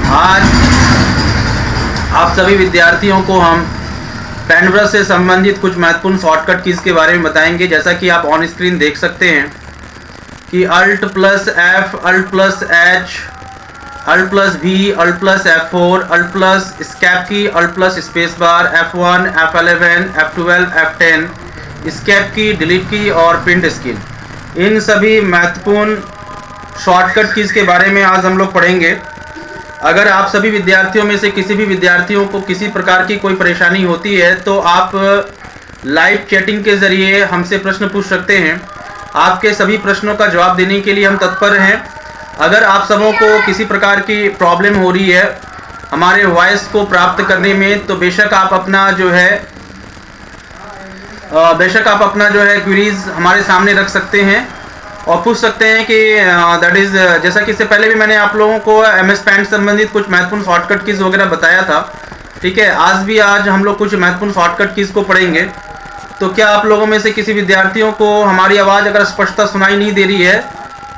आज आप सभी विद्यार्थियों को हम पेन ब्रश से संबंधित कुछ महत्वपूर्ण शॉर्टकट कीज़ के बारे में बताएंगे। जैसा कि आप ऑन स्क्रीन देख सकते हैं कि Alt + F, Alt + H, Alt + V, Alt + F4, Alt + Escape की, Alt + space bar, F1, F11, F12, F10, Escape की, डिलीट की और प्रिंट स्क्रीन, इन सभी महत्वपूर्ण शॉर्टकट कीज़ के बारे में आज हम लोग पढ़ेंगे। अगर आप सभी विद्यार्थियों में से किसी भी विद्यार्थियों को किसी प्रकार की कोई परेशानी होती है तो आप लाइव चैटिंग के ज़रिए हमसे प्रश्न पूछ सकते हैं। आपके सभी प्रश्नों का जवाब देने के लिए हम तत्पर हैं। अगर आप सबों को किसी प्रकार की प्रॉब्लम हो रही है हमारे वॉइस को प्राप्त करने में, तो बेशक आप अपना जो है क्वेरीज हमारे सामने रख सकते हैं और पूछ सकते हैं कि दैट इज़, जैसा कि इससे पहले भी मैंने आप लोगों को MS Paint संबंधित कुछ महत्वपूर्ण शॉर्टकट कीज़ वगैरह बताया था। ठीक है, आज हम लोग कुछ महत्वपूर्ण शॉर्टकट कीज़ को पढ़ेंगे। तो क्या आप लोगों में से किसी विद्यार्थियों को हमारी आवाज़ अगर स्पष्टता सुनाई नहीं दे रही है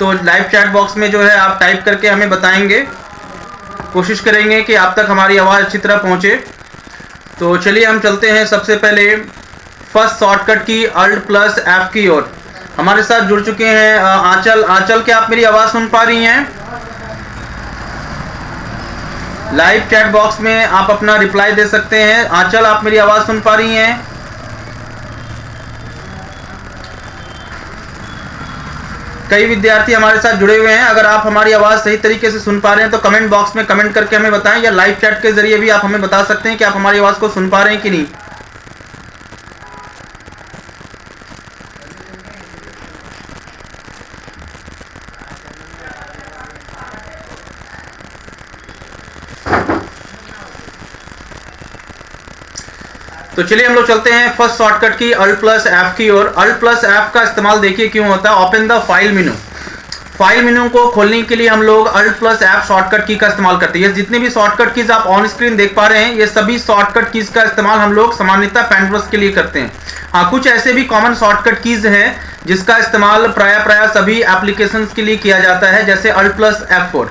तो लाइव चैट बॉक्स में जो है आप टाइप करके हमें बताएंगे। कोशिश करेंगे कि आप तक हमारी आवाज़ अच्छी तरह पहुँचे। तो चलिए हम चलते हैं सबसे पहले फर्स्ट शॉर्टकट की Alt + F की ओर। हमारे साथ जुड़ चुके हैं आंचल, क्या आप मेरी आवाज़ सुन पा रही हैं? लाइव चैट बॉक्स में आप अपना रिप्लाई दे सकते हैं। आंचल, आप मेरी आवाज़ सुन पा रही हैं? कई विद्यार्थी हमारे साथ जुड़े हुए हैं। अगर आप हमारी आवाज़ सही तरीके से सुन पा रहे हैं तो कमेंट बॉक्स में कमेंट करके हमें बताएं, या लाइव चैट के जरिए भी आप हमें बता सकते हैं कि आप हमारी आवाज़ को सुन पा रहे हैं कि नहीं। तो चलिए हम लोग चलते हैं फर्स्ट शॉर्टकट की Alt + F की ओर। Alt + F का इस्तेमाल देखिए क्यों होता है। Open the file menu. File menu को खोलने के लिए हम लोग Alt + F शॉर्टकट की का इस्तेमाल करते हैं। ये जितने भी शॉर्टकट कीज आप ऑन स्क्रीन देख पा रहे हैं, ये सभी शॉर्टकट कीज का इस्तेमाल हम लोग सामान्यतः पेन ब्रश के लिए करते हैं। हाँ, कुछ ऐसे भी कॉमन शॉर्टकट कीज हैं जिसका इस्तेमाल प्राय सभी एप्लीकेशन के लिए किया जाता है, जैसे Alt + F4।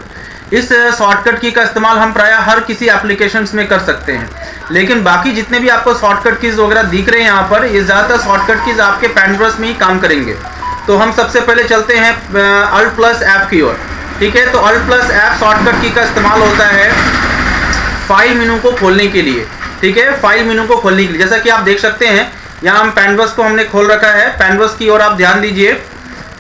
इस शॉर्टकट की का इस्तेमाल हम प्राय हर किसी एप्लीकेशंस में कर सकते हैं। लेकिन बाकी जितने भी आपको शॉर्टकट कीज वगैरह दिख रहे हैं यहाँ पर, ये ज़्यादातर शॉर्टकट कीज आपके पेन ब्रश में ही काम करेंगे। तो हम सबसे पहले चलते हैं Alt + F की ओर। ठीक है, तो Alt + F शॉर्टकट की का इस्तेमाल होता है फाइल मेनू को खोलने के लिए। ठीक है, फाइल मेनू को खोलने के लिए जैसा कि आप देख सकते हैं यहाँ हम पेन ब्रश को हमने खोल रखा है। पेन ब्रश की ओर आप ध्यान दीजिए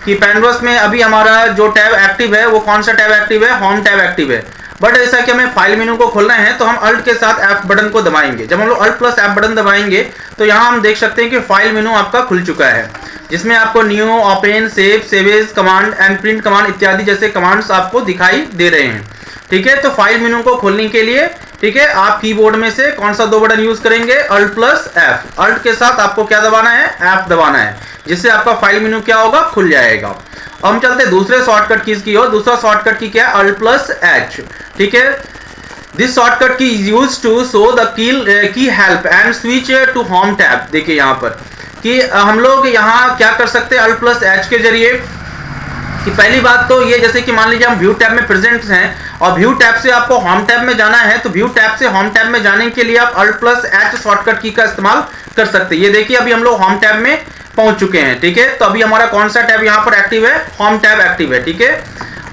कि पेन ब्रश में अभी हमारा जो टैब एक्टिव है वो कौन सा टैब एक्टिव है? होम टैब एक्टिव है। बट ऐसा कि हमें फाइल मेनू को खोलना है तो हम Alt के साथ F बटन को दबाएंगे। जब हम लोग Alt + F बटन दबाएंगे तो यहाँ हम देख सकते हैं कि फाइल मेनू आपका खुल चुका है, जिसमें आपको new, open, save, save as command and print command इत्यादि जैसे कमांड्स आपको दिखाई दे रहे हैं। ठीक है, तो फाइल मेनू को खोलने के लिए, ठीक है, आप कीबोर्ड में से कौन सा 2 बटन यूज करेंगे? Alt + F। Alt के साथ आपको क्या दबाना है? F दबाना है, जिससे आपका फाइल मेनू क्या होगा? खुल जाएगा। अब हम चलते हैं दूसरे शॉर्टकट कीज की ओर। दूसरा शॉर्टकट की क्या है? Alt + H। ठीक है, this shortcut key is used to show the key help and switch to home tab. देखिए यहाँ पर कि हम लोग यहाँ क्या कर सकते हैं Alt + H के जरिए कि पहली बात तो ये, जैसे कि मान लीजिए हम व्यू टैब में प्रेजेंट हैं और व्यू टैब से आपको होम टैब में जाना है, तो व्यू टैब से होम टैब में जाने के लिए आप Alt + H शॉर्टकट की का इस्तेमाल कर सकते हैं। ये देखिए अभी हम लोग होम टैब में पहुंच चुके हैं। ठीक है, तो अभी हमारा कौन सा टैब यहाँ पर एक्टिव है? होम टैब एक्टिव है। ठीक है,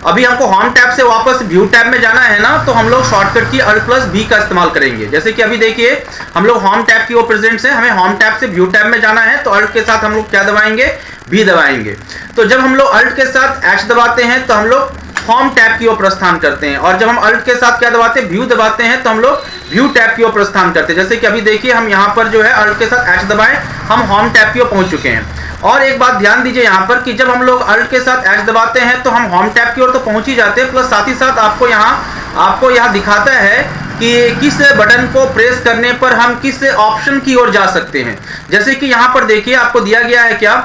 अभी हमको होम टैब से वापस व्यू टैब में जाना है ना, तो हम लोग शॉर्टकट की Alt + V का इस्तेमाल करेंगे। जैसे कि अभी देखिए हम लोग होम टैब की ओर प्रेजेंट है, हमें होम टैब से व्यू टैब में जाना है, तो Alt के साथ हम लोग क्या दबाएंगे? V दबाएंगे। तो जब हम लोग Alt के साथ H दबाते हैं तो हम लोग होम टैब की ओर प्रस्थान करते हैं, और जब हम Alt के साथ क्या दबाते हैं? व्यू दबाते हैं, तो हम लोग व्यू टैब की ओर प्रस्थान करते हैं। जैसे कि अभी देखिए हम यहाँ पर जो है Alt के साथ H दबाएं, हम होम टैब की ओर पहुंच चुके हैं। और एक बात ध्यान दीजिए यहाँ पर कि जब हम लोग Alt के साथ H दबाते हैं तो हम होम टैब की ओर तो पहुंच ही जाते हैं, प्लस साथ ही साथ आपको यहाँ दिखाता है कि किस बटन को प्रेस करने पर हम किस ऑप्शन की ओर जा सकते हैं। जैसे कि यहाँ पर देखिए आपको दिया गया है क्या?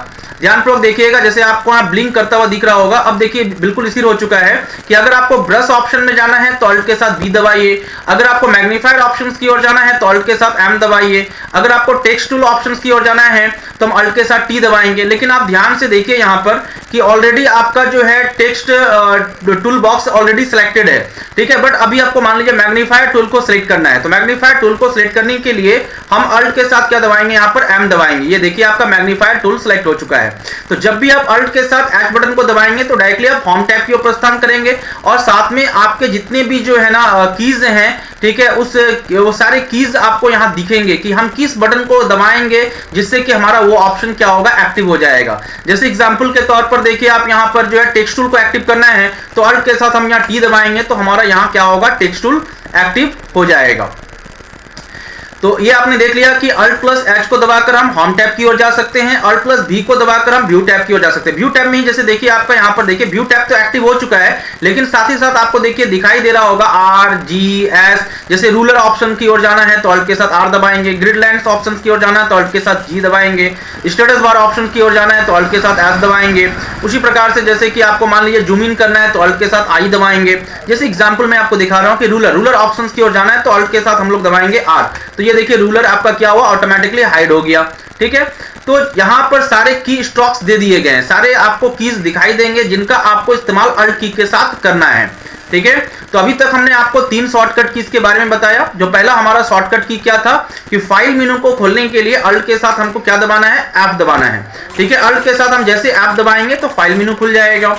ध्यानपूर्वक देखिएगा, जैसे आपको यहाँ ब्लिंक करता हुआ दिख रहा होगा। अब देखिए बिल्कुल स्थिर हो चुका है कि अगर आपको ब्रश ऑप्शन में जाना है तो अल्ट के साथ बी दबाइए, अगर आपको मैग्नीफायर ऑप्शंस की ओर जाना है तो अल्ट के साथ एम दबाइए, अगर आपको टेक्स्ट टूल ऑप्शंस की ओर जाना है तो हम अल्ट के साथ टी दबाएंगे। लेकिन आप ध्यान से देखिए यहाँ पर कि ऑलरेडी आपका जो है text tool box already selected है, ठीक है। बट अभी आपको मान लीजिए मैग्नीफायर टूल को सिलेक्ट करना है, तो मैग्नीफायर टूल को सिलेक्ट करने के लिए हम अल्ट के साथ क्या दबाएंगे, यहाँ पर एम दबाएंगे। ये देखिए आपका मैग्नीफायर टूल सिलेक्ट हो चुका है। तो जब भी आप अल्ट के साथ एच बटन को दबाएंगे तो डायरेक्टली आप होम टैब की ओर प्रस्थान करेंगे और साथ में आपके जितने भी जो है ना कीज हैं, ठीक है, वो सारे कीज आपको यहाँ दिखेंगे कि हम किस बटन को दबाएंगे जिससे कि हमारा वो ऑप्शन क्या होगा, एक्टिव हो जाएगा। जैसे एग्जांपल के तौर पर देखिए आप यहाँ पर जो है टेक्स्ट टूल को एक्टिव करना है तो अल्ट के साथ हम यहाँ टी दबाएंगे तो हमारा यहाँ क्या होगा, टेक्स्ट टूल एक्टिव हो जाएगा। तो ये आपने देख लिया कि अल्ट प्लस एच को दबाकर हम होम टैब की ओर जा सकते हैं, अल्ट प्लस भी को दबाकर हम व्यू टैब की ओर जा सकते हैं। व्यू टैब में ही जैसे देखिए आपका यहाँ पर देखिए व्यू टैब तो एक्टिव हो चुका है, लेकिन साथ ही साथ आपको देखिए दिखाई दे रहा होगा आर जी एस। जैसे रूलर ऑप्शन की ओर जाना है तो अल्ट के साथ आर दबाएंगे, ग्रिड लाइन्स ऑप्शन की ओर जाना है तो अल्ट के साथ जी दबाएंगे, स्टेटस बार ऑप्शन की ओर जाना है तो अल्ट के साथ एस दबाएंगे। उसी प्रकार से जैसे कि आपको मान लीजिए जूम इन करना है तो अल्ट के साथ आई दबाएंगे। जैसे एग्जाम्पल मैं आपको दिखा रहा हूँ कि रूलर ऑप्शन की ओर जाना है तो अल्ट के साथ हम लोग दबाएंगे आर। तो ये देखिए रूलर आपका क्या हुआ, ऑटोमेटिकली हाइड हो गया, ठीक है। तो यहां पर सारे की स्ट्रोक्स दे दिए गए हैं, सारे आपको कीज दिखाई देंगे जिनका आपको इस्तेमाल अल्ट की के साथ करना है, ठीक है। तो अभी तक हमने आपको 3 शॉर्टकट कीज के बारे में बताया। जो पहला हमारा शॉर्टकट की क्या था कि फाइल मेनू को खोलने के लिए अल्ट के साथ हमको क्या दबाना है, एफ दबाना है, ठीक है। अल्ट के साथ हम जैसे एफ दबाएंगे तो फाइल मेनू खुल जाएगा।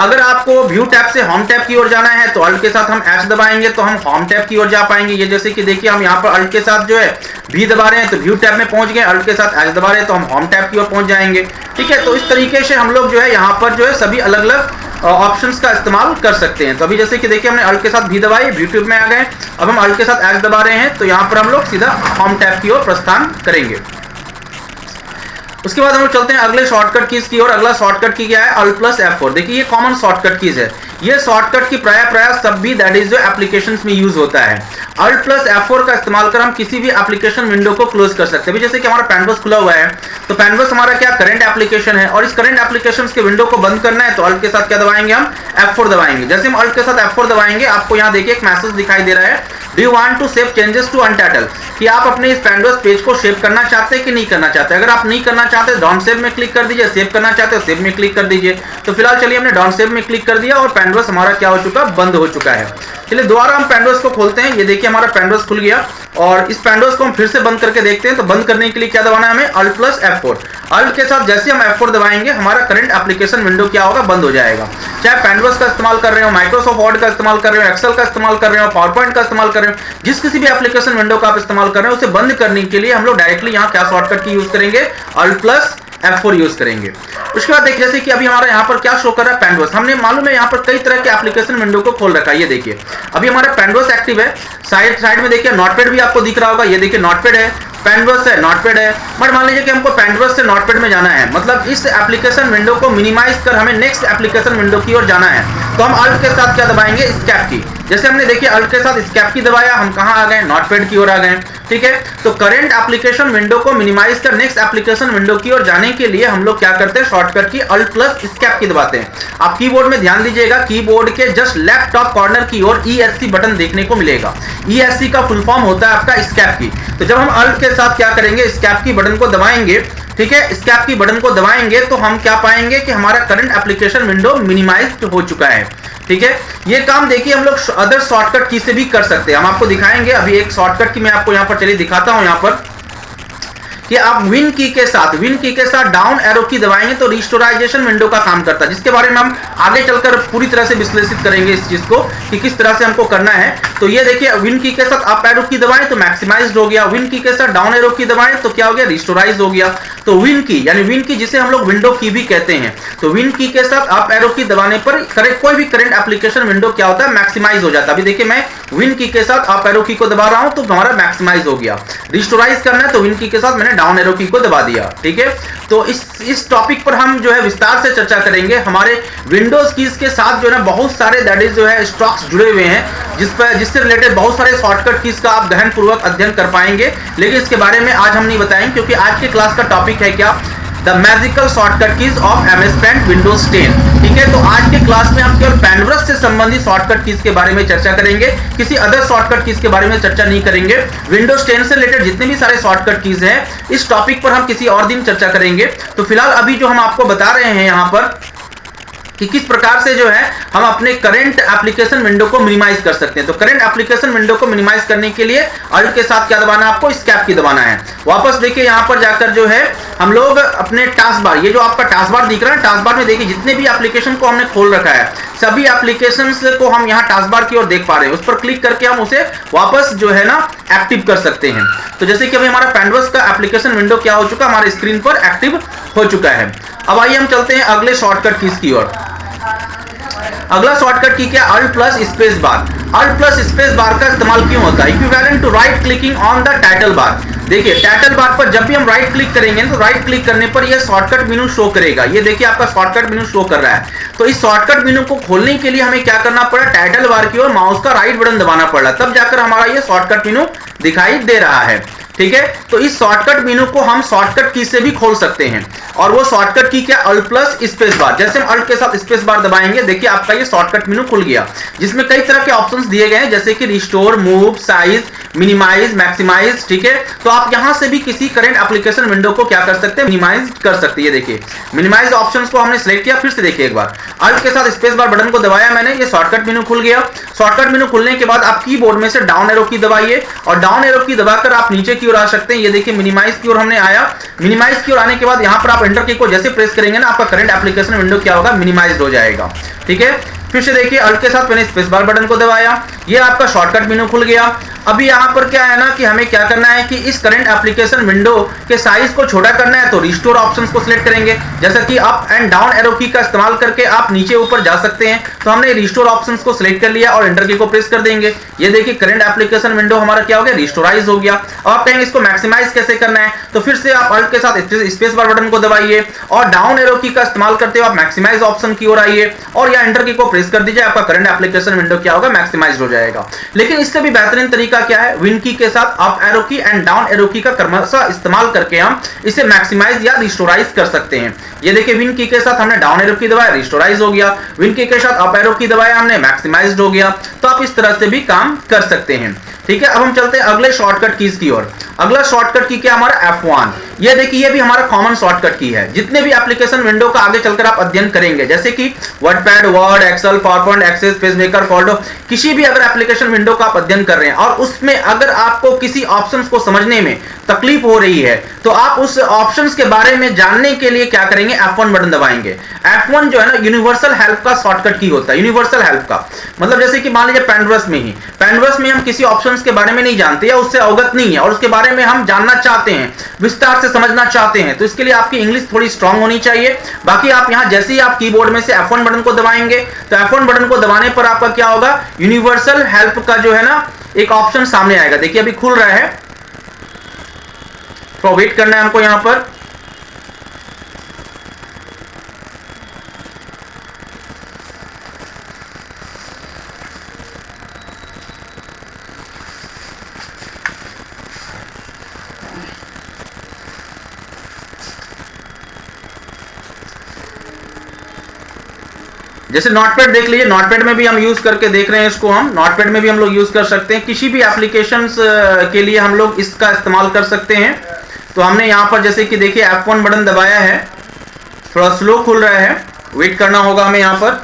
अगर आपको व्यू टैब से होम टैब की ओर जाना है तो अल्ट के साथ हम एच दबाएंगे तो हम होम टैब की ओर जा पाएंगे। ये जैसे कि देखिए हम यहाँ पर अल्ट के साथ जो है भी दबा रहे हैं तो व्यू टैब में पहुंच गए, अल्ट के साथ एच दबा रहे हैं तो हम होम टैब की ओर पहुंच जाएंगे, ठीक है। तो इस तरीके से हम लोग जो है यहाँ पर जो है सभी अलग अलग ऑप्शंस का इस्तेमाल कर सकते हैं। तो अभी जैसे कि देखिए हमने अल्ट के साथ भी दबाई, यूट्यूब में आ गए, अब हम अल्ट के साथ एच दबा रहे हैं तो यहाँ पर हम लोग सीधा होम टैब की ओर प्रस्थान करेंगे। उसके बाद हम लोग चलते हैं अगले शॉर्टकट कीज की ओर। अगला शॉर्टकट की क्या है, अल्ट प्लस F4। देखिए ये कॉमन शॉर्टकट कीज है, ये शॉर्टकट की प्राय सब भी दैट इज जो एप्लीकेशंस में यूज होता है। अल्ट प्लस F4 का इस्तेमाल कर हम किसी भी एप्लीकेशन विंडो को क्लोज कर सकते हैं। जैसे कि हमारा पैनवर्स खुला हुआ है तो पैनवर्स हमारा क्या करंट एप्लीकेशन है और इस करंट एप्लीकेशंस के विंडो को बंद करना है तो अल्ट के साथ क्या दबाएंगे, हम F4 दबाएंगे। जैसे हम अल्ट के साथ F4 दबाएंगे आपको यहाँ देखिए एक मैसेज दिखाई दे रहा है, do you want to save changes to untitled, कि आप अपने इस पैनवर्स पेज को सेव करना चाहते हैं कि नहीं करना चाहते। अगर आप नहीं करना चाहते डाउन सेव में क्लिक कर दीजिए, सेव करना चाहते हो सेव में क्लिक कर दीजिए। तो फिलहाल चलिए हमने डाउन सेव में क्लिक कर दिया और पैनवर्स हमारा क्या हो चुका, बंद हो चुका है। चलिए दोबारा हम पैनवर्स को खोलते हैं। ये देखिए हमारा पैनवर्स खुल गया और इस पैनवर्स को हम फिर से बंद करके देखते हैं। तो बंद करने के लिए क्या दबाना है हमें, अल्ट प्लस F4। अल्ट के साथ जैसे हम F4 दबाएंगे हमारा करंट एप्लीकेशन विंडो क्या होगा, बंद हो जाएगा। चाहे पैनवर्स का इस्तेमाल कर रहे हो, माइक्रोसॉफ्ट वर्ड का इस्तेमाल कर रहे हो, एक्सेल का इस्तेमाल कर रहे हो, पावर पॉइंट का इस्तेमाल कर रहे हो, जिस किसी भी एप्लीकेशन विंडो का आप इस्तेमाल कर रहे हो उसे बंद करने के लिए हम लोग डायरेक्टली यहाँ क्या शॉर्टकट की यूज करेंगे, अल्ट प्लस F4 यूज करेंगे। उसके बाद देखिए जैसे कि अभी हमारा यहाँ पर क्या शो कर रहा है, पैनवर्स। हमने मालूम है यहाँ पर कई तरह के एप्लीकेशन विंडो को खोल रखा है। ये देखिए अभी हमारा पैनवर्स एक्टिव है, साइड में देखिए नोटपैड भी आपको दिख रहा होगा। ये देखिए नोटपैड है, पैनवर्स है, नोटपैड है। बट मान लीजिए कि हमको पैनवर्स से नोटपैड में जाना है, मतलब इस एप्लीकेशन विंडो को मिनिमाइज कर हमें नेक्स्ट एप्लीकेशन विंडो की ओर जाना है तो हम अल्ट के साथ क्या दबाएंगे, एस्केप की। जैसे हमने देखिए अल्ट के साथ एस्केप की दबाया, हम कहां आ गए, नोटपैड की ओर आ गए, ठीक है। तो करंट एप्लीकेशन विंडो को मिनिमाइज कर नेक्स्ट एप्लीकेशन विंडो की ओर जाने के लिए हम लोग क्या करते हैं, शॉर्टकट की अल्ट प्लस एस्केप की दबाते हैं। आप कीबोर्ड में ध्यान दीजिएगा, कीबोर्ड के जस्ट लेफ्ट टॉप कॉर्नर की ओर ESC बटन देखने को मिलेगा। ESC का फुल फॉर्म होता है आपका एस्केप की। तो जब हम अल्ट के साथ क्या करेंगे, एस्केप की बटन को दबाएंगे, ठीक है, एस्केप की बटन को दबाएंगे तो हम क्या पाएंगे कि हमारा करंट एप्लीकेशन विंडो मिनिमाइज्ड हो चुका है, ठीक है। ये काम देखिए हम लोग अदर शॉर्टकट की से भी कर सकते हैं, हम आपको दिखाएंगे। अभी एक शॉर्टकट की मैं आपको यहाँ पर चलिए दिखाता हूँ यहाँ पर कि आप विन की के साथ डाउन एरो की दबाएंगे तो रिस्टोराइजेशन विंडो का काम करता है, जिसके बारे में हम आगे चलकर पूरी तरह से विश्लेषित करेंगे इस चीज को कि किस तरह से हमको करना है। तो ये देखिए विन की के साथ अप एरो की दबाएं तो मैक्सिमाइज्ड हो गया, विन की के साथ डाउन एरो की दबाएं तो क्या हो गया, रिस्टोराइज हो गया। तो विन की यानी विन की जिसे हम लोग विंडो की भी कहते हैं, तो विन की के साथ अप एरो की दबाने पर कोई भी करंट एप्लीकेशन विंडो क्या होता है, मैक्सिमाइज हो जाता है। अभी देखिए मैं विन की के साथ अप एरो की को दबा रहा हूं तो हमारा मैक्सिमाइज हो गया। रिस्टोराइज करना है तो विन की के साथ मैंने डाउन एरो की को दबा दिया, ठीक है। तो इस टॉपिक पर हम जो है विस्तार से चर्चा करेंगे। हमारे विंडोज कीज के साथ जो है बहुत सारे दैट इज जो है स्टॉक्स जुड़े हुए हैं जिससे रिलेटेड बहुत सारे शॉर्टकट कीज का आप गहन पूर्वक अध्ययन कर पाएंगे, लेकिन इसके बारे में आज हम नहीं बताएंगे क्योंकि आज के क्लास का टॉपिक है क्या, the magical shortcut keys of MS Paint Windows 10। ठीक है, तो आज के क्लास में हम केवल पेंट ब्रश से संबंधित शॉर्टकट कीज के बारे में चर्चा करेंगे, किसी अदर शॉर्टकट कीज के बारे में चर्चा नहीं करेंगे। विंडोज 10 से रिलेटेड जितने भी सारे शॉर्टकट कीज हैं, इस टॉपिक पर हम किसी और दिन चर्चा करेंगे। तो फिलहाल अभी जो हम आपको बता रहे हैं यहाँ पर कि किस प्रकार से जो है हम अपने करंट एप्लीकेशन विंडो को मिनिमाइज कर सकते हैं। तो करंट एप्लीकेशन विंडो को मिनिमाइज करने के लिए अल्ट के साथ क्या दबाना है आपको, एस्केप की दबाना है। वापस देखिए यहाँ पर जाकर जो है हम लोग अपने टास्क बार, ये जो आपका टास्क बार दिख रहा है, टास्क बार में देखिए जितने भी एप्लीकेशन को हमने खोल रखा है, सभी एप्लीकेशंस को हम यहाँ टास्क बार की ओर देख पा रहे हैं। उस पर क्लिक करके हम उसे वापस जो है ना एक्टिव कर सकते हैं। तो जैसे कि अभी हमारा पेंट ब्रश का एप्लीकेशन विंडो क्या हो चुका, हमारे स्क्रीन पर एक्टिव हो चुका है। अब आइए हम चलते हैं अगले शॉर्टकट कीज की ओर। अगला शॉर्टकट की क्या, alt plus space bar. Alt plus space bar का इस्तेमाल क्यों होता है, equivalent to right clicking on the title bar. देखिए टाइटल बार पर जब भी हम राइट क्लिक करेंगे तो राइट क्लिक करने पर यह शॉर्टकट मेनू शो करेगा। ये देखिए आपका शॉर्टकट मेनू शो कर रहा है। तो इस शॉर्टकट मेनू को खोलने के लिए हमें क्या करना पड़ा, टाइटल बार की ओर माउस का राइट बटन दबाना पड़ा, तब जाकर हमारा ये शॉर्टकट मेनू दिखाई दे रहा है। ठीक है, तो इस शॉर्टकट मेनू को हम शॉर्टकट की से भी खोल सकते हैं, और वो शॉर्टकट की क्या, अल्ट प्लस स्पेस बार। जैसे हम अल्ट के साथ स्पेस बार दबाएंगे, देखिए आपका ये शॉर्टकट मेनू खुल गया, जिसमें कई तरह के ऑप्शंस दिए गए हैं, जैसे कि restore, move, size, minimise, maximise. ठीक है, तो आप यहां से भी किसी करंट एप्लीकेशन विंडो को क्या कर सकते हैं, मिनिमाइज कर सकते हैं। ये देखिए मिनिमाइज ऑप्शंस को हमने सिलेक्ट किया, फिर से देखिए एक बार अल्ट के साथ स्पेस बार बटन को दबाया मैंने, ये शॉर्टकट मेनू खुल गया। शॉर्टकट मेनू खुलने के बाद आप कीबोर्ड में से डाउन एरो की दबाइए, और डाउन एरो की दबाकर आप नीचे की ओर आ सकते हैं। ये देखिए मिनिमाइज की ओर हमने आया। मिनिमाइज की ओर आने के बाद यहां पर आप एंटर की को जैसे प्रेस करेंगे ना, आपका करंट एप्लीकेशन विंडो क्या होगा, मिनिमाइज्ड हो जाएगा। ठीक है, फिर से देखिए अल्ट के साथ मैंने स्पेस बार बटन को दबाया, ये आपका शॉर्टकट मेनू खुल गया। अभी यहां पर क्या है ना कि हमें क्या करना है कि इस करंट एप्लीकेशन विंडो के साइज को छोटा करना है, तो रिस्टोर ऑप्शंस को सिलेक्ट करेंगे। जैसा कि अप एंड डाउन एरो की का इस्तेमाल करके आप नीचे ऊपर जा सकते हैं। तो हमने रिस्टोर ऑप्शंस को सिलेक्ट कर लिया और एंटर की को प्रेस कर देंगे। ये देखिए करंट एप्लीकेशन विंडो हमारा क्या हो गया, रिस्टोराइज हो गया। अब आप कहेंगे इसको मैक्सिमाइज कैसे करना है, तो फिर से आप अल्ट के साथ स्पेस बार बटन को दबाइए और डाउन एरो की का इस्तेमाल करते हुए आप मैक्सिमाइज ऑप्शन की ओर आइए और या एंटर की को प्रेस कर दीजिए। आपका करंट एप्लीकेशन विंडो क्या होगा, मैक्सिमाइज हो जाएगा। लेकिन इससे भी बेहतरीन तरीका क्या है, विन की के साथ अप एरो की एंड डाउन एरो की का क्रमशः इस्तेमाल करके हम इसे मैक्सिमाइज या रिस्टोराइज कर सकते हैं। ये देखिए विन की के साथ हमने डाउन एरो की दबाया, रिस्टोराइज हो गया। विन की के साथ अप एरो की दबाया हमने, मैक्सिमाइज्ड हो गया। तो आप इस तरह से भी काम कर सकते हैं। ठीक है, अब हम चलते हैं अगले शॉर्टकट कीज की ओर। अगला शॉर्टकट की क्या, हमारा F1। ये देखिए ये भी हमारा कॉमन शॉर्टकट की है। जितने भी एप्लीकेशन विंडो का आगे चलकर आप अध्ययन करेंगे, जैसे कि WordPad, Word, Excel, PowerPoint, Access, PageMaker, folder, किसी भी अगर एप्लीकेशन विंडो का आप अध्ययन कर रहे हैं और उसमें अगर आपको किसी ऑप्शंस को समझने में तकलीफ हो रही है, तो आप उस ऑप्शंस के बारे में जानने के लिए क्या करेंगे, F1 बटन दबाएंगे। F1 जो है ना यूनिवर्सल हेल्प का शॉर्टकट की होता है। यूनिवर्सल हेल्प का मतलब जैसे कि मान लीजिए पेंट ब्रश में हम किसी ऑप्शंस के बारे में नहीं जानते या उससे अवगत नहीं है और उसके बारे में हम जानना चाहते हैं, विस्तार से समझना चाहते हैं, तो इसके लिए आपकी इंग्लिश थोड़ी स्ट्रांग होनी चाहिए। बाकी आप यहां जैसे ही आप कीबोर्ड में से F1 बटन को दबाएंगे, तो F1 बटन को दबाने पर आपका क्या होगा, यूनिवर्सल हेल्प का जो है ना एक ऑप्शन सामने आएगा। देखिए अभी खुल रहा है, तो वेट करना है हमको यहां पर। जैसे नोटपैड देख लीजिए, नोटपैड में भी हम यूज करके देख रहे हैं इसको, हम नोटपैड में भी हम लोग यूज कर सकते हैं। किसी भी एप्लीकेशंस के लिए हम लोग इसका इस्तेमाल कर सकते हैं। तो हमने यहां पर जैसे कि देखिए F1 बटन दबाया है, थोड़ा स्लो खुल रहा है, वेट करना होगा हमें यहां पर।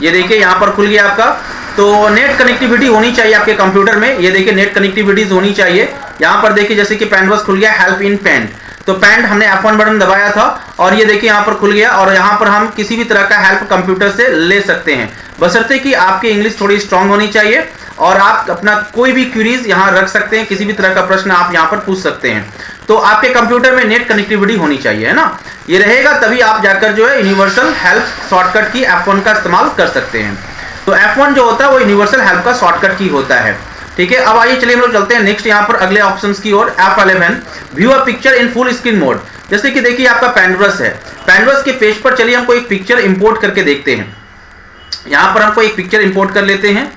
ये देखिए यहां पर खुल गया आपका। तो नेट कनेक्टिविटी होनी चाहिए आपके कंप्यूटर में। ये देखिए नेट कनेक्टिविटीज होनी चाहिए। यहां पर देखिए जैसे कि पेंट ब्रश खुल गया, हेल्प इन पेंट, तो पेंट हमने F1 बटन दबाया था और ये देखिए यहां पर खुल गया और यहां पर हम किसी भी तरह का हेल्प कंप्यूटर से ले सकते हैं, बशर्ते कि आपकी इंग्लिश थोड़ी स्ट्रांग होनी चाहिए और आप अपना कोई भी क्वेरीज यहां रख सकते हैं, किसी भी तरह का प्रश्न आप यहां पर पूछ सकते हैं। तो आपके कंप्यूटर में नेट कनेक्टिविटी होनी चाहिए, है ना, ये रहेगा तभी आप जाकर जो है यूनिवर्सल हेल्प शॉर्टकट की F1 का इस्तेमाल कर सकते हैं। तो F1 जो होता है वो यूनिवर्सल हेल्प का शॉर्टकट की होता है। ठीक है, अब आइए चलिए हम लोग चलते हैं नेक्स्ट यहाँ पर अगले ऑप्शंस की ओर। F11 view a picture in full screen mode. जैसे कि देखिए आपका पेंट ब्रश है, पेंट ब्रश के पेज पर चलिए हमको एक पिक्चर इंपोर्ट करके देखते हैं। यहाँ पर हमको एक पिक्चर इंपोर्ट कर लेते हैं।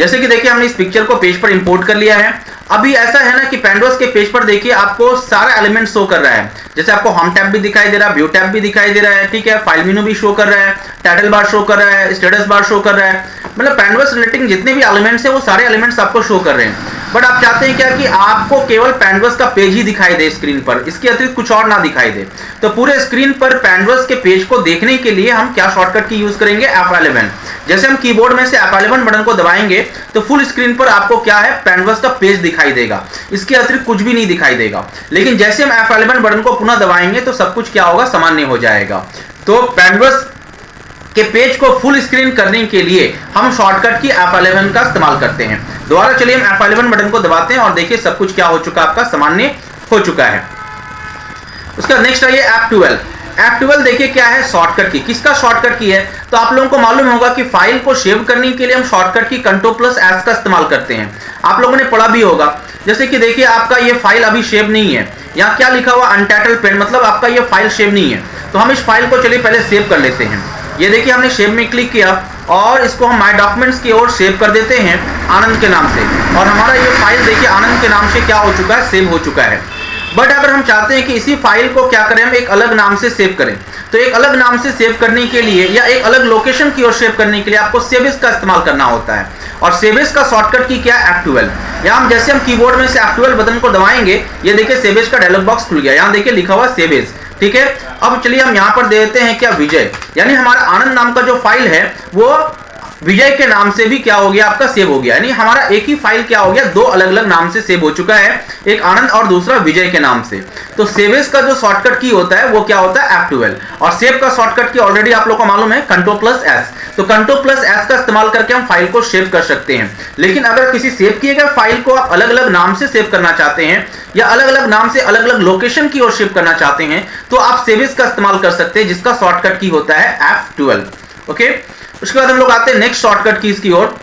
जैसे कि देखिए हमने इस पिक्चर को पेज पर इंपोर्ट कर लिया है। अभी ऐसा है ना कि पेंडोस के पेज पर देखिए आपको सारा एलिमेंट शो कर रहा है, जैसे आपको होम टैब भी दिखाई दे रहा है, व्यू टैब भी दिखाई दे रहा है, ठीक है, फाइल मेनू भी शो कर रहा है, टाइटल बार शो कर रहा है, स्टेटस बार शो कर रहा है, मतलब पेंडोस रिलेटिंग जितने भी एलिमेंट्स है वो सारे एलिमेंट्स आपको शो कर रहे हैं। बट आप चाहते हैं क्या कि आपको केवल पेंडोस का पेज ही दिखाई दे स्क्रीन पर, इसके अतिरिक्त कुछ और ना दिखाई दे। तो पूरे स्क्रीन पर पेंडोस के पेज को देखने के लिए हम क्या शॉर्टकट की यूज करेंगे, F11। जैसे हम कीबोर्ड में से F11 बटन को दबाएंगे तो फुल स्क्रीन पर आपको क्या है, पेंडोस का पेज दिखाई देगा, इसके अतिरिक्त कुछ भी नहीं दिखाई देगा। लेकिन जैसे हम F11 बटन को पुनः दबाएंगे तो सब कुछ क्या होगा, सामान्य हो जाएगा। तो पेंडोस के पेज को फुल स्क्रीन करने के लिए हम शॉर्टकट की F11 का इस्तेमाल करते हैं। दोबारा चलिए हम F11 बटन को दबाते हैं और देखिए सब कुछ क्या हो चुका, आपका सामान्य हो चुका है। उसका नेक्स्ट आइए F12। F12 देखिए क्या है, शॉर्टकट की। किसका शॉर्टकट की है, तो आप लोगों को मालूम होगा कि फाइल को सेव करने के लिए हम शॉर्टकट की Ctrl+S का इस्तेमाल करते हैं। आप लोगों ने पढ़ा भी होगा, जैसे कि देखिए आपका ये फाइल अभी सेव नहीं है, यहाँ क्या लिखा हुआ, अनटाइटल्ड पेन, मतलब आपका ये फाइल सेव नहीं है। तो हम इस फाइल को चलिए पहले सेव कर लेते हैं। ये देखिए हमने सेव में क्लिक किया और इसको हम माय डॉक्यूमेंट्स की ओर सेव कर देते हैं आनंद के नाम से, और हमारा ये फाइल देखिए आनंद के नाम से क्या हो चुका है, सेव हो चुका है। बट अगर हम चाहते हैं कि इसी फाइल को क्या करें, हम एक अलग नाम से सेव करें, तो एक अलग नाम से सेव करने के लिए या एक अलग लोकेशन की ओर सेव करने के लिए आपको सेव एज का इस्तेमाल करना होता है। और सेव एज का शॉर्टकट की क्या है, F12। यहाँ जैसे हम कीबोर्ड में से F12 बटन को दबाएंगे, ये देखिए सेव एज का डायलॉग बॉक्स खुल गया, यहाँ देखिए लिखा हुआ सेव एज, ठीक है। अब चलिए हम यहाँ पर दे देते हैं क्या, विजय, यानी हमारा आनंद नाम का जो फाइल है वो विजय के नाम से भी क्या हो गया, आपका सेव हो गया, यानी हमारा एक ही फाइल क्या हो गया, दो अलग अलग नाम से सेव हो चुका है, एक आनंद और दूसरा विजय के नाम से। तो सेव एज का जो शॉर्टकट की होता है वो क्या होता है, F12। और सेव का शॉर्टकट की ऑलरेडी आप लोगों को मालूम है, Ctrl+S। तो Ctrl+S का इस्तेमाल करके हम फाइल को सेव कर सकते हैं। लेकिन अगर किसी सेव किए गए फाइल को आप अलग अलग नाम से सेव करना चाहते हैं या अलग अलग नाम से अलग अलग लोकेशन की ओर सेव करना चाहते हैं, तो आप सेव एज का इस्तेमाल कर सकते हैं, जिसका शॉर्टकट की होता है F12। ओके, उसके बाद हम लोग आते हैं नेक्स्ट शॉर्टकट कीज की ओर।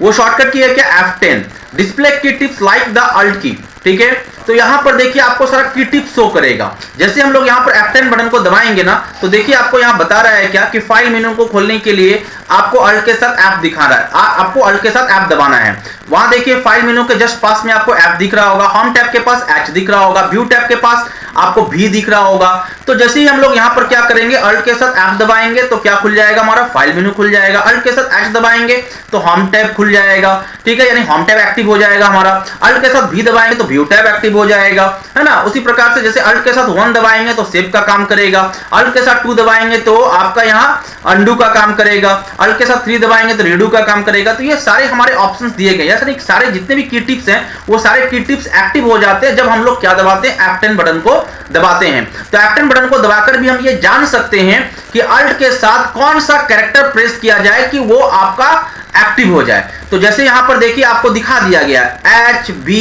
वो शॉर्टकट की है क्या, F10। डिस्प्ले की टिप्स लाइक द अल्ट की, ठीक है। तो यहां पर देखिए आपको सारा की टिप्स शो करेगा। जैसे हम लोग यहां पर F10 बटन को दबाएंगे ना, तो देखिए आपको यहां बता रहा है क्या कि फाइल मेनू को खोलने के लिए आपको अल्ट के साथ F दिखा रहा है, आपको अल्ट के साथ F दबाना है। वहां देखिए फाइल मेनू के जस्ट पास में आपको F दिख रहा होगा, होम टैब के पास H दिख रहा होगा, व्यू टैब के पास आपको V दिख रहा होगा। तो जैसे ही हम लोग यहाँ पर क्या करेंगे, अल्ट के साथ F दबाएंगे तो क्या खुल जाएगा, हमारा फाइल मेनू खुल जाएगा। अल्ट के साथ H दबाएंगे तो होम टैब खुल जाएगा, ठीक है, यानी होम टैब एक्टिव हो जाएगा हमारा। अल्ट के साथ V दबाएंगे तो व्यू टैब एक्टिव हो जाएगा, है ना। उसी प्रकार से जैसे अल्ट के साथ 1 दबाएंगे तो सेव का काम करेगा, अल्ट के साथ 2 दबाएंगे तो आपका यहाँ अंडू का काम करेगा, अल्ट के साथ 3 दबाएंगे तो रीडू का काम करेगा। तो ये सारे हमारे ऑप्शंस दिए गए हैं, सारे जितने भी की टिप्स हैं वो सारे की टिप्स एक्टिव हो जाते हैं जब हम लोग क्या दबाते हैं, F10 बटन को दबाते हैं। तो F10 बटन को दबाकर भी हम ये जान सकते हैं कि अल्ट के साथ कौन सा कैरेक्टर प्रेस किया जाए कि वो आपका एक्टिव हो जाए। तो जैसे यहां पर देखिए आपको दिखा दिया गया H B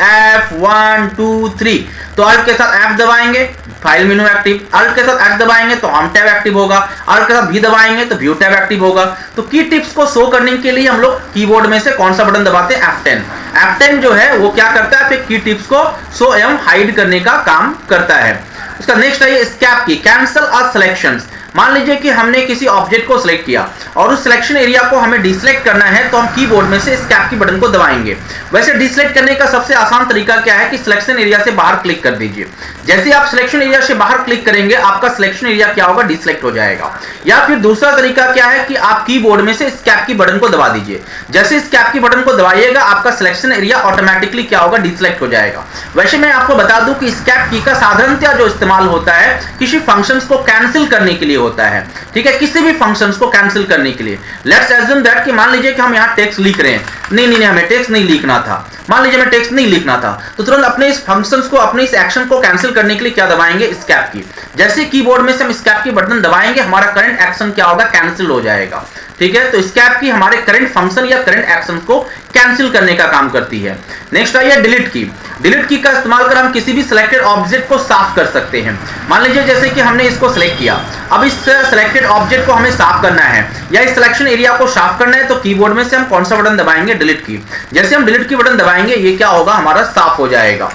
F 1 2 3। तो अल्ट के साथ F दबाएंगे, फाइल मेनू एक्टिव, अल्ट के साथ H दबाएंगे तो होम टैब एक्टिव होगा, अल्ट के साथ V दबाएंगे तो व्यू टैब एक्टिव होगा। तो की टिप्स को शो करने के लिए हम लोग कीबोर्ड में से कौन सा बटन दबाते हैं, F10। F10 जो है वो क्या करता है, फिर की टिप्स को शो एवं हाइड करने का काम करता है। उसका नेक्स्ट है एस्केप की, कैंसल ऑल सिलेक्शंस। मान लीजिए कि हमने किसी ऑब्जेक्ट को सिलेक्ट किया और उस सिलेक्शन एरिया को हमें डिसलेक्ट करना है, तो हम कीबोर्ड में से एस्केप की बटन को दबाएंगे। वैसे डिसलेक्ट करने का सबसे आसान तरीका क्या है कि सिलेक्शन एरिया से बाहर क्लिक कर दीजिए। जैसे आप सिलेक्शन एरिया से बाहर क्लिक करेंगे आपका सिलेक्शन एरिया क्या होगा, डिसलेक्ट हो जाएगा। या फिर दूसरा तरीका क्या है कि आप कीबोर्ड में से एस्केप की बटन को दबा दीजिए। जैसे एस्केप की बटन को दबाइएगा आपका सिलेक्शन एरिया ऑटोमेटिकली क्या होगा, डिसलेक्ट हो जाएगा। वैसे मैं आपको बता दूं कि एस्केप की का साधारणतः जो इस्तेमाल होता है किसी फंक्शंस को कैंसिल करने के लिए होता है, ठीक है, किसी भी फंक्शंस को कैंसिल करने के लिए। लेट्स अज्यूम दैट कि मान लीजिए कि हम यहाँ टेक्स्ट लिख रहे हैं, नहीं हमें टेक्स्ट नहीं लिखना था, मान लीजिए हमें टेक्स्ट नहीं लिखना था, तो तुरंत अपने इस फंक्शंस को, अपने इस एक्शन को कैंसिल करने के लिए क्या दबाएंगे, एस्केप की। जैसे कीबोर्ड में से हम एस्केप की बटन दबाएंगे हमारा करंट एक्शन क्या होगा, कैंसिल हो जाएगा, ठीक है। तो एस्केप की हमारे करंट फंक्शन या करंट एक्शन को कैंसिल करने का काम करती है। नेक्स्ट आई है डिलीट की। डिलीट की का इस्तेमाल कर हम किसी भी सिलेक्टेड ऑब्जेक्ट को साफ कर सकते हैं। मान लीजिए जैसे कि हमने इसको सिलेक्ट किया, अब इस सिलेक्टेड ऑब्जेक्ट को हमें साफ करना है या इस सिलेक्शन एरिया को साफ करना है, तो कीबोर्ड में से हम कौन सा बटन दबाएंगे, डिलीट की। जैसे हम डिलीट की बटन दबाएंगे ये क्या होगा, हमारा साफ हो जाएगा।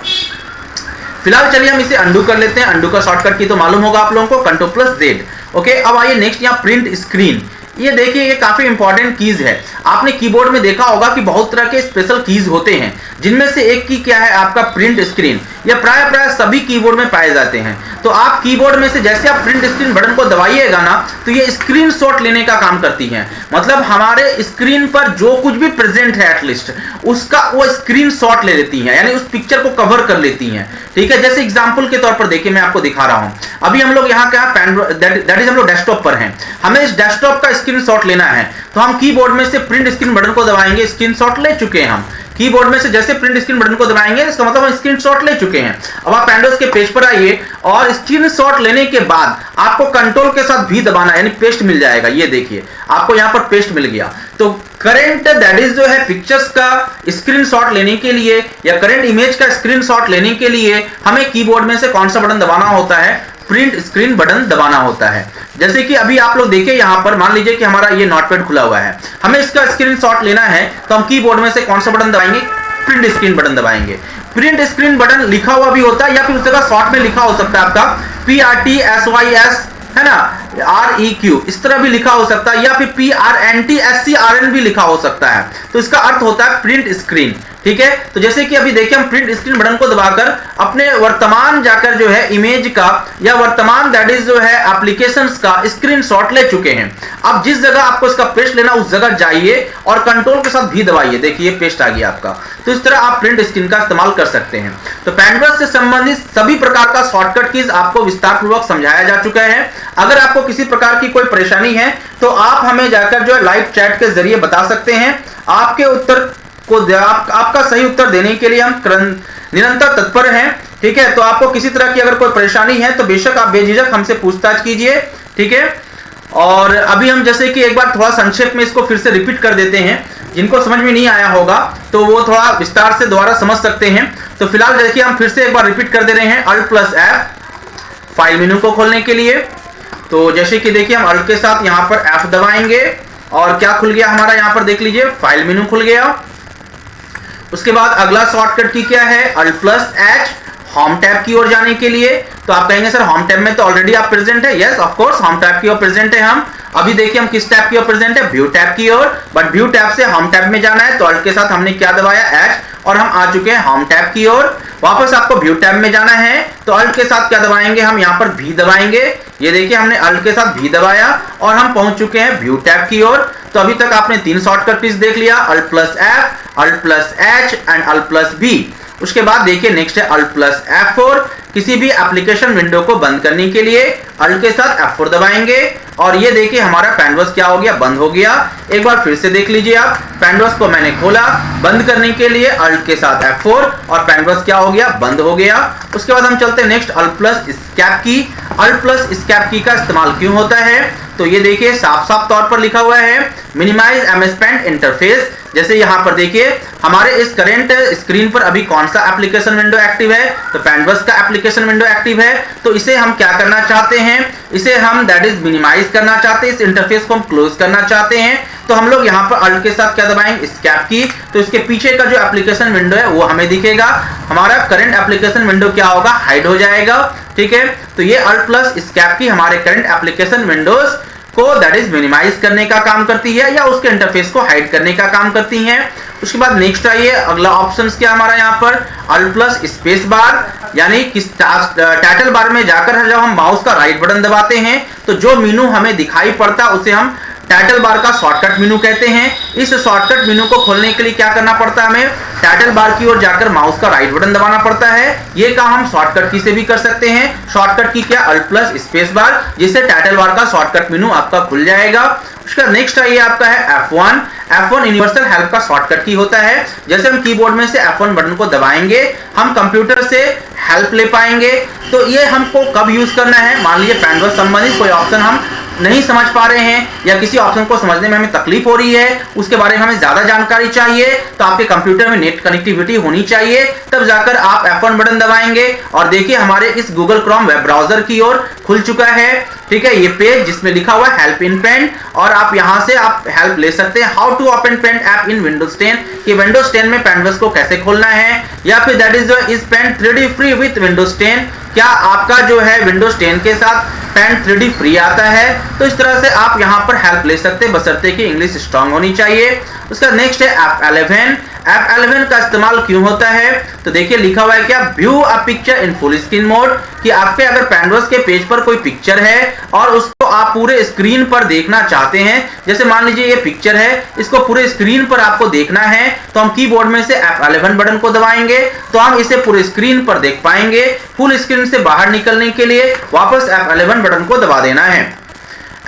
फिलहाल चलिए हम इसे अंडू कर लेते हैं। अंडू का शॉर्टकट की तो मालूम होगा आप लोगों को, Ctrl+Z। ओके, अब आइए नेक्स्ट यहाँ प्रिंट स्क्रीन। ये देखिए ये काफी इंपॉर्टेंट कीज है। आपने कीबोर्ड में देखा होगा कि बहुत तरह के स्पेशल कीज होते हैं, जिनमें से एक की क्या है आपका प्रिंट स्क्रीन। यह प्राय सभी कीबोर्ड में पाए जाते हैं। तो आप कीबोर्ड में से जैसे आप प्रिंट स्क्रीन बटन को दबाइएगा ना, तो ये स्क्रीनशॉट लेने का काम करती है। मतलब हमारे स्क्रीन पर जो कुछ भी प्रेजेंट है एटलीस्ट उसका वो स्क्रीनशॉट ले लेती हैं, यानी उस पिक्चर को कवर कर लेती हैं। ठीक है, जैसे एग्जांपल के तौर पर देखिए मैं आपको दिखा रहा हूं। अभी हम लोग यहाँ क्या दैट इज हम लोग डेस्कटॉप पर हैं, हमें इस डेस्कटॉप का स्क्रीनशॉट लेना है। तो हम कीबोर्ड में से प्रिंट स्क्रीन बटन को दबाएंगे, स्क्रीनशॉट ले चुके हैं हम। कीबोर्ड में से जैसे प्रिंट स्क्रीन बटन को दबाएंगे इसका मतलब हम स्क्रीनशॉट ले चुके हैं। अब आप पैंडोस के पेज पर आइए और स्क्रीनशॉट लेने के बाद आपको कंट्रोल के साथ भी दबाना, यानी पेस्ट मिल जाएगा। ये देखिए आपको यहां पर पेस्ट मिल गया। तो करंट दैट इज जो है पिक्चर्स का स्क्रीनशॉट लेने के लिए या करंट इमेज का स्क्रीनशॉट लेने के लिए हमें कीबोर्ड में से कौन सा बटन दबाना होता है? प्रिंट स्क्रीन बटन दबाना होता है। जैसे कि अभी आप लोग देखिए यहां पर मान लीजिए कि हमारा ये नोटपैड खुला हुआ है, हमें इसका स्क्रीनशॉट लेना है, तो हम कीबोर्ड में से कौन सा बटन दबाएंगे? प्रिंट स्क्रीन बटन दबाएंगे। प्रिंट स्क्रीन बटन लिखा हुआ भी होता है या फिर उस जगह शॉर्ट में लिखा हो सकता है आपका PRTSYS, है ना, REQ, इस तरह भी लिखा हो सकता है, या फिर PRNTSCRN भी लिखा हो सकता है। तो इसका अर्थ होता है प्रिंट स्क्रीन। ठीक है, तो जैसे कि अभी देखिए हम प्रिंट स्क्रीन बटन को दबाकर अपने वर्तमान जाकर जो है इमेज का या वर्तमान दैट इज जो है एप्लीकेशंस का स्क्रीनशॉट ले चुके हैं। अब जिस जगह आपको इसका पेस्ट लेना उस जगह जाइए और कंट्रोल के साथ भी दबाइए, देखिए पेस्ट आ गया आपका। तो इस तरह आप प्रिंट स्क्रीन का इस्तेमाल कर सकते हैं। तो पैंटब्रश से संबंधित सभी प्रकार का शॉर्टकट कीज आपको विस्तार पूर्वक समझाया जा चुका है। अगर आपको किसी प्रकार की कोई परेशानी है तो आप हमें जाकर जो है लाइव चैट के जरिए बता सकते हैं। आपके उत्तर को आपका सही उत्तर देने के लिए हम निरंतर तत्पर हैं। ठीक है, तो आपको किसी तरह की अगर कोई परेशानी है तो बेशक आप बेझिझक हमसे पूछताछ कीजिए। ठीक है, और अभी हम जैसे कि एक बार थोड़ा संक्षेप में इसको फिर से रिपीट कर देते हैं, जिनको समझ में नहीं आया होगा तो वो थोड़ा विस्तार से दोबारा समझ सकते हैं। तो फिलहाल देखिए हम फिर से एक बार रिपीट कर दे रहे हैं, Alt+F फाइल मेनू को खोलने के लिए। तो जैसे कि देखिए हम Alt के साथ यहाँ पर F दबाएंगे और क्या खुल गया हमारा, यहाँ पर देख लीजिए फाइल मेनू खुल गया। उसके बाद अगला शॉर्टकट की क्या है, Alt+H होम टैब की ओर जाने के लिए। तो आप कहेंगे सर होम टैब में तो ऑलरेडी आप प्रेजेंट है। Yes of course home tab की ओर प्रेजेंट है हम। अभी देखिए हम किस टैब की ओर प्रेजेंट है, व्यू टैब की ओर। बट व्यू टैब से होम टैब में जाना है तो Alt के साथ हमने क्या दबाया, H, और हम आ चुके हैं होम टैब की ओर। वापस आपको व्यू टैब में जाना है तो Alt के साथ क्या दबाएंगे, हम यहाँ पर V दबाएंगे। ये देखिए हमने Alt के साथ V दबाया और हम पहुंच चुके हैं व्यू टैब की ओर। तो अभी तक आपने 3 शॉर्टकट कीज देख लिया, Alt+F, Alt+H एंड Alt+V। उसके बाद देखिए नेक्स्ट है Alt+F4। किसी भी एप्लीकेशन विंडो को बंद करने के लिए Alt के साथ F4 दबाएंगे और ये देखिए हमारा पैनवर्स क्या हो गया, बंद हो गया। एक बार फिर से देख लीजिए आप, पैनवर्स को मैंने खोला, बंद करने के लिए Alt के साथ F4 और पैनवर्स क्या हो गया, बंद हो गया। उसके बाद हम चलते हैं नेक्स्ट Alt+Escape की। Alt+Escape की का इस्तेमाल क्यों होता है, तो ये देखिए साफ साफ तौर पर लिखा हुआ है, मिनिमाइज एमएसपेंट इंटरफेस। जैसे यहाँ पर देखिए हमारे इस करंट स्क्रीन पर अभी कौन सा एप्लीकेशन विंडो एक्टिव है, तो पैनवर्स का एप्लीकेशन विंडो एक्टिव है। तो इसे हम क्या करना चाहते हैं, इसे हम दैट इज मिनिमाइज करना चाहते हैं, इस इंटरफेस को हम क्लोज करना चाहते हैं। तो हम लोग यहाँ पर Alt के साथ क्या दबाएंगे, एस्केप की। तो इसके पीछे का जो एप्लीकेशन विंडो है वो हमें दिखेगा, हमारा करंट एप्लीकेशन विंडो क्या होगा, हाइड हो जाएगा। ठीक है, तो ये Alt+Escape की हमारे करंट एप्लीकेशन विंडोज को दैट इज मिनिमाइज करने का काम करती है या उसके इंटरफेस को हाइड करने का काम करती हैं। उसके बाद नेक्स्ट आइए, अगला ऑप्शन क्या हमारा यहाँ पर Alt+Spacebar, यानी किस टाइटल बार में जाकर जब हम माउस का राइट बटन दबाते हैं तो जो मेनू हमें दिखाई पड़ता है उसे हम टाइटल बार का शॉर्टकट मेनू कहते हैं। इस शॉर्टकट मेनू को खोलने के लिए क्या करना पड़ता है, हमें टाइटल बार की ओर जाकर माउस का राइट बटन दबाना पड़ता है। ये काम हम शॉर्टकट की से भी कर सकते हैं। शॉर्टकट की क्या, Alt+Spacebar, जिससे टाइटल बार का शॉर्टकट मेनू आपका खुल जाएगा। उसका नेक्स्ट आइए आपका है F1। F1 यूनिवर्सल हेल्प का शॉर्टकट की होता है। जैसे हम कीबोर्ड में से F1 बटन को दबाएंगे हम कंप्यूटर से हेल्प ले पाएंगे। तो ये हमको कब यूज करना है, मान लीजिए पैनवर्स संबंधित कोई ऑप्शन हम नहीं समझ पा रहे हैं या किसी ऑप्शन को समझने में हमें तकलीफ हो रही है, उसके बारे में हमें ज्यादा जानकारी चाहिए, तो आपके कंप्यूटर में नेट कनेक्टिविटी होनी चाहिए, तब जाकर आप F1 बटन दबाएंगे और देखिए हमारे इस गूगल क्रोम वेब ब्राउजर की ओर खुल चुका है। ठीक है, ये पेज जिसमें लिखा हुआ है हेल्प इन पेंट, और आप यहां से आप हेल्प ले सकते हैं, how to open paint app in Windows 10, कि विंडोज 10 में पैनवर्स को कैसे खोलना है, या फिर that is paint 3D free with Windows 10, क्या आपका जो है विंडोज 10 के साथ पेन 3D फ्री आता है। तो इस तरह से आप यहाँ पर हेल्प ले सकते हैं, बशर्ते कि इंग्लिश स्ट्रांग होनी चाहिए। उसका नेक्स्ट है F11। F11 का इस्तेमाल क्यों होता है? तो देखिए लिखा हुआ है क्या, view a picture in full screen mode, कि आपके अगर पैनवर्स के पेज पर कोई पिक्चर है और उसको आप पूरे स्क्रीन पर देखना चाहते हैं, जैसे मान लीजिए ये पिक्चर है, इसको पूरे स्क्रीन पर आपको देखना है, तो हम कीबोर्ड में से F11 बटन को दबाएंगे तो हम इसे पूरे स्क्रीन पर देख पाएंगे। फुल स्क्रीन से बाहर निकलने के लिए वापस F11 बटन को दबा देना है।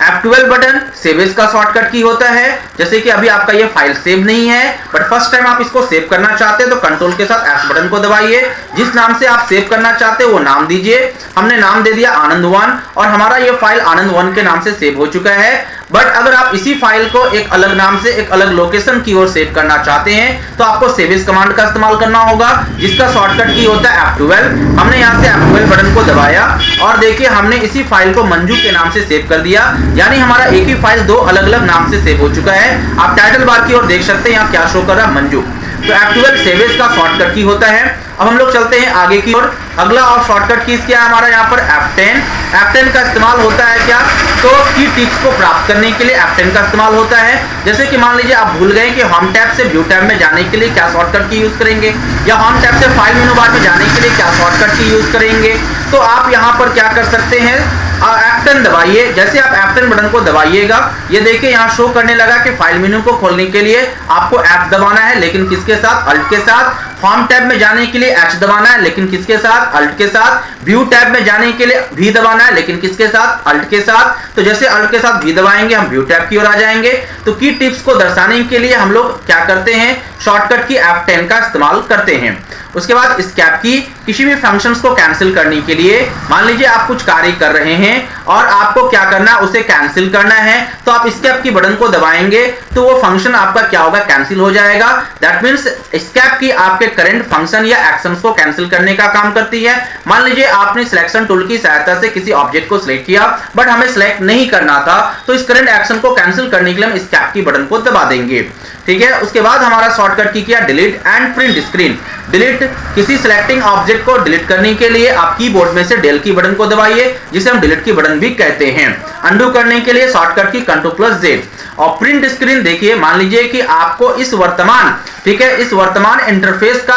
F12 बटन सेव एज का शॉर्टकट की होता है। जैसे कि अभी आपका ये फाइल सेव नहीं है, बट फर्स्ट टाइम आप इसको सेव करना चाहते हैं तो कंट्रोल के साथ F बटन को दबाइए। जिस नाम से आप सेव करना चाहते हैं वो नाम दीजिए। हमने नाम दे दिया आनंद1 और हमारा ये फाइल आनंद1 के नाम से सेव हो चुका है। बट अगर आप इसी फाइल को एक अलग नाम से एक अलग लोकेशन की ओर सेव करना चाहते हैं तो आपको सेव एज कमांड का इस्तेमाल करना होगा, जिसका शॉर्टकट की होता है F12। हमने यहाँ से F12 बटन को दबाया और देखिए हमने इसी फाइल को मंजू के नाम से सेव कर दिया, यानी हमारा एक ही फाइल दो अलग अलग नाम से सेव हो चुका है। आप टाइटल बार की ओर देख सकते हैं यहाँ क्या शो कर रहा है, मंजू। तो F12 सेव एज का शॉर्टकट की होता है। अब हम लोग चलते हैं आगे की ओर। अगला और शॉर्टकट कीज क्या है हमारा यहाँ पर, F10। F10 का इस्तेमाल होता है क्या, तो की टिप्स को प्राप्त करने के लिए F10 का इस्तेमाल होता है। जैसे कि मान लीजिए आप भूल गए कि होम टैब से व्यू टैब में जाने के लिए क्या शॉर्टकट की यूज करेंगे, या होम टैब से फाइल मेनू बार में जाने के लिए क्या शॉर्टकट की यूज करेंगे, तो आप यहाँ पर क्या कर सकते हैं, F10 दबाइए। जैसे आप F10 बटन को दबाइएगा, ये देखिए यहाँ शो करने लगा कि फाइल मेनू को खोलने के लिए आपको F दबाना है, लेकिन किसके साथ, अल्ट के साथ। फॉर्म टैब में जाने के लिए H दबाना है, लेकिन किसके साथ, अल्ट के साथ। व्यू टैब में जाने के लिए V दबाना है, लेकिन किसके साथ, अल्ट के साथ। तो जैसे अल्ट के साथ V दबाएंगे हम व्यू टैब की ओर आ जाएंगे। तो की टिप्स को दर्शाने के लिए हम लोग क्या करते हैं, शॉर्टकट की F10 का इस्तेमाल करते हैं। उसके बाद एस्केप की, किसी भी फंक्शंस को कैंसिल करने के लिए, मान लीजिए आप कुछ कार्य कर रहे हैं और आपको क्या करना है, उसे कैंसिल करना है, तो आप एस्केप की बटन को दबाएंगे तो वो फंक्शन आपका क्या होगा, कैंसिल हो जाएगा। दैट मींस एस्केप की आपके करंट फंक्शन या एक्शंस को कैंसिल करने का काम करती है। मान लीजिए आपने सिलेक्शन टूल की सहायता से किसी ऑब्जेक्ट को सिलेक्ट किया बट हमें सिलेक्ट नहीं करना था, तो इस करंट एक्शन को कैंसिल करने के लिए हम एस्केप की बटन को दबा देंगे। ठीक है। उसके बाद हमारा शॉर्टकट की किया delete and print screen. Delete, किसी सिलेक्टिंग ऑब्जेक्ट को डिलीट करने के लिए आप कीबोर्ड में से डेल की बटन को दबाइए, जिसे हम डिलीट की बटन भी कहते हैं। अंडू करने के लिए शॉर्टकट की Ctrl+Z। और प्रिंट स्क्रीन देखिए, मान लीजिए कि आपको इस वर्तमान, ठीक है, इस वर्तमान इंटरफेस का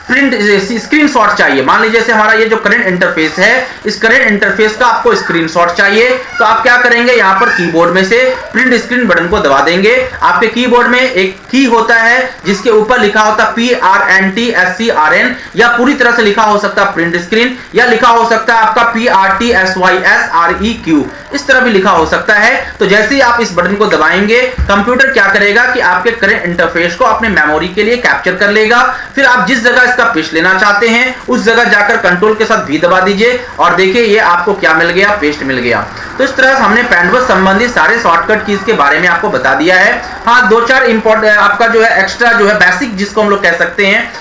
प्रिंट स्क्रीनशॉट चाहिए। मान लीजिए जैसे हमारा ये जो करंट इंटरफेस है, इस करंट इंटरफेस का आपको स्क्रीनशॉट चाहिए, तो आप क्या करेंगे, यहाँ पर कीबोर्ड में से प्रिंट स्क्रीन बटन को दबा देंगे। आपके कीबोर्ड में एक की होता है जिसके ऊपर लिखा होता है PRNTSCRN, या पूरी तरह से लिखा हो सकता है प्रिंट स्क्रीन, या लिखा हो सकता है आपका PRTSYSREQ, इस तरह भी लिखा हो सकता है। तो जैसे ही आप इस बटन को दबाएंगे, कंप्यूटर क्या करेगा कि आपके करंट इंटरफेस को अपने मेमोरी के लिए कैप्चर कर लेगा। फिर आप जिस जगह इसका पेस्ट लेना चाहते हैं उस जगह जाकर कंट्रोल के साथ V दबा दीजिए और देखिए ये आपको क्या मिल गया, पेस्ट मिल गया। तो इस तरह से हमने पैनवर्स संबंधी सारे शॉर्टकट कीज के बारे में आपको बता दिया है। हाँ, दो चार इंपॉर्टेंट आपका जो है एक्स्ट्रा जो है बेसिक, जिसको हम लोग कह सकते हैं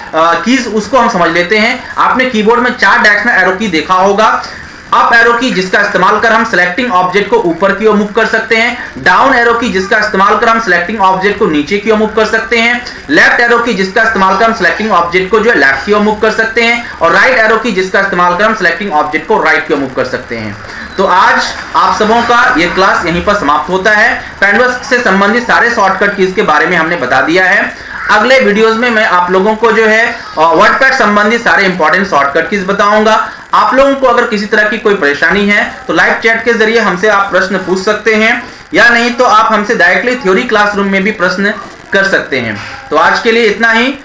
कीज, उसको हम समझ लेते हैं। आपने कीबोर्ड में 4 डायरेक्शनल एरो की देखा होगा। अप एरो की, जिसका इस्तेमाल कर हम सिलेक्टिंग ऑब्जेक्ट को ऊपर की ओर मूव कर सकते हैं। डाउन एरो की, जिसका इस्तेमाल कर हम सिलेक्टिंग ऑब्जेक्ट को नीचे की ओर मूव कर सकते हैं। लेफ्ट एरो की, जिसका इस्तेमाल कर हम सिलेक्टिंग ऑब्जेक्ट को जो है लेफ्ट की ओर मूव कर सकते हैं। और राइट एरो की, जिसका इस्तेमाल कर हम सिलेक्टिंग ऑब्जेक्ट को राइट की ओर मूव कर सकते हैं। तो आज आप सबों का ये क्लास यहीं पर समाप्त होता है। पैनवर्स से संबंधित सारे शॉर्टकट कीज के बारे में हमने बता दिया है। अगले वीडियोस में मैं आप लोगों को जो है वर्डपैड संबंधित सारे इंपॉर्टेंट शॉर्टकट कीज बताऊंगा। आप लोगों को अगर किसी तरह की कोई परेशानी है तो लाइव चैट के जरिए हमसे आप प्रश्न पूछ सकते हैं, या नहीं तो आप हमसे डायरेक्टली थ्योरी क्लासरूम में भी प्रश्न कर सकते हैं। तो आज के लिए इतना ही।